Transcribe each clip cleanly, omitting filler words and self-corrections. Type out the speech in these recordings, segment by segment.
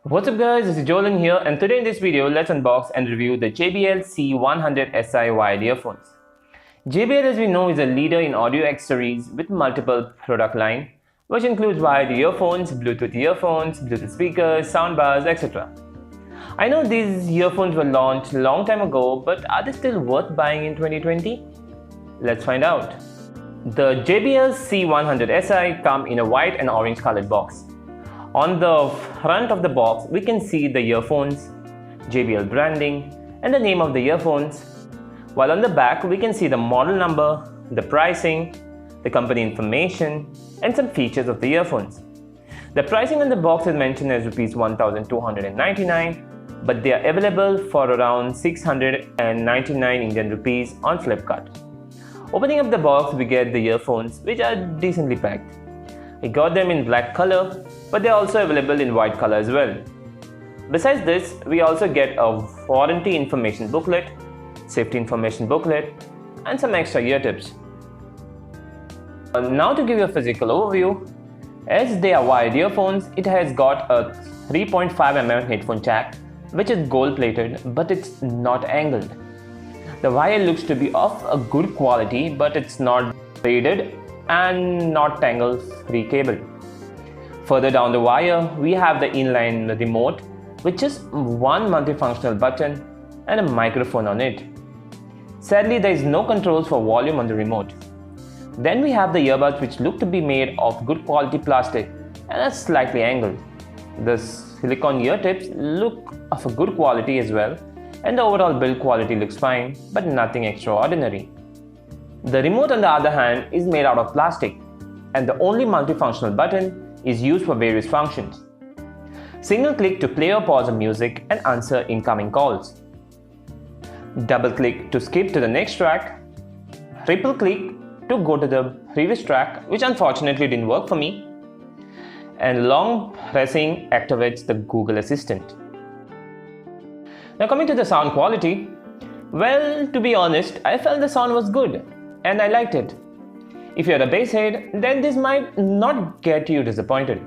What's up guys, this is Jolan here, and today in this video let's unbox and review the JBL C100SI wired earphones. JBL, as we know, is a leader in audio accessories with multiple product line, which includes wired earphones, Bluetooth speakers, soundbars, etc. I know these earphones were launched a long time ago, but are they still worth buying in 2020? Let's find out. The JBL C100SI come in a white and orange colored box. On the front of the box, we can see the earphones, JBL branding, and the name of the earphones. While on the back, we can see the model number, the pricing, the company information, and some features of the earphones. The pricing on the box is mentioned as Rs 1,299, but they are available for around 699 Indian rupees on Flipkart. Opening up the box, we get the earphones, which are decently packed. I got them in black color, but they are also available in white color as well. Besides this, we also get a warranty information booklet, safety information booklet, and some extra ear tips. Now to give you a physical overview, as they are wired earphones, it has got a 3.5mm headphone jack, which is gold plated, but it's not angled. The wire looks to be of a good quality, but it's not faded and not tangle-free cable. Further down the wire, we have the inline remote with just one multifunctional button and a microphone on it. Sadly, there is no controls for volume on the remote. Then we have the earbuds, which look to be made of good quality plastic and are slightly angled. The silicone ear tips look of a good quality as well, and the overall build quality looks fine, but nothing extraordinary. The remote, on the other hand, is made out of plastic, and the only multifunctional button is used for various functions. Single click to play or pause the music and answer incoming calls. Double click to skip to the next track. Triple click to go to the previous track, which unfortunately didn't work for me. And long pressing activates the Google Assistant. Now coming to the sound quality, well, to be honest, I felt the sound was good and I liked it. If you're a bass head, then this might not get you disappointed.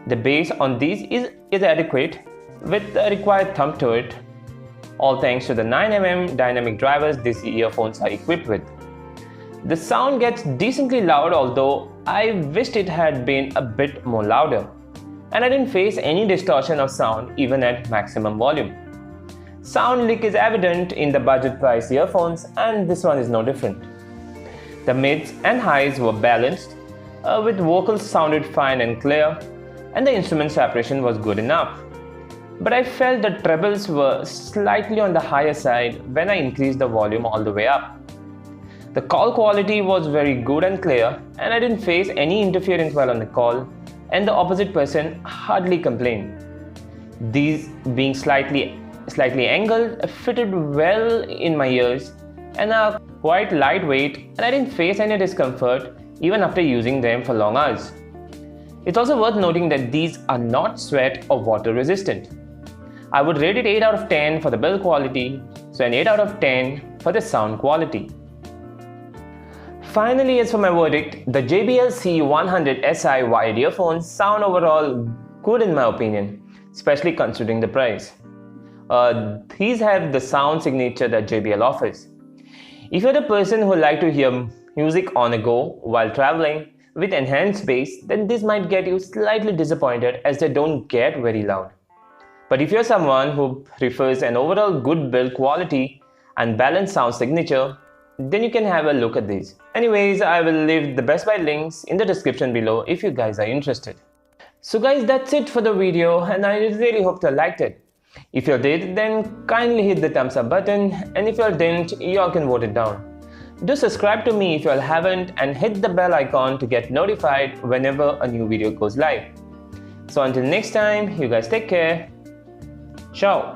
The bass on these is adequate with the required thump to it, all thanks to the 9mm dynamic drivers these earphones are equipped with. The sound gets decently loud, although I wished it had been a bit more louder, and I didn't face any distortion of sound even at maximum volume. Sound leak is evident in the budget price earphones, and this one is no different. The mids and highs were balanced, with vocals sounded fine and clear, and the instrument separation was good enough. But I felt the trebles were slightly on the higher side when I increased the volume all the way up. The call quality was very good and clear, and I didn't face any interference while on the call, and the opposite person hardly complained. These being slightly angled fitted well in my ears and are quite lightweight, and I didn't face any discomfort even after using them for long hours. It's also worth noting that these are not sweat or water resistant. I would rate it 8 out of 10 for the build quality, so an 8 out of 10 for the sound quality. Finally, as for my verdict, the JBL C100SI wired earphones sound overall good in my opinion, especially considering the price. These have the sound signature that JBL offers. If you're the person who like to hear music on a go while traveling with enhanced bass, then this might get you slightly disappointed as they don't get very loud. But if you're someone who prefers an overall good build quality and balanced sound signature, then you can have a look at these. Anyways, I will leave the Best Buy links in the description below if you guys are interested. So guys, that's it for the video, and I really hope you liked it. If you did, then kindly hit the thumbs up button, and if you didn't, you all can vote it down. Do subscribe to me if you all haven't, and hit the bell icon to get notified whenever a new video goes live. So until next time, you guys take care. Ciao.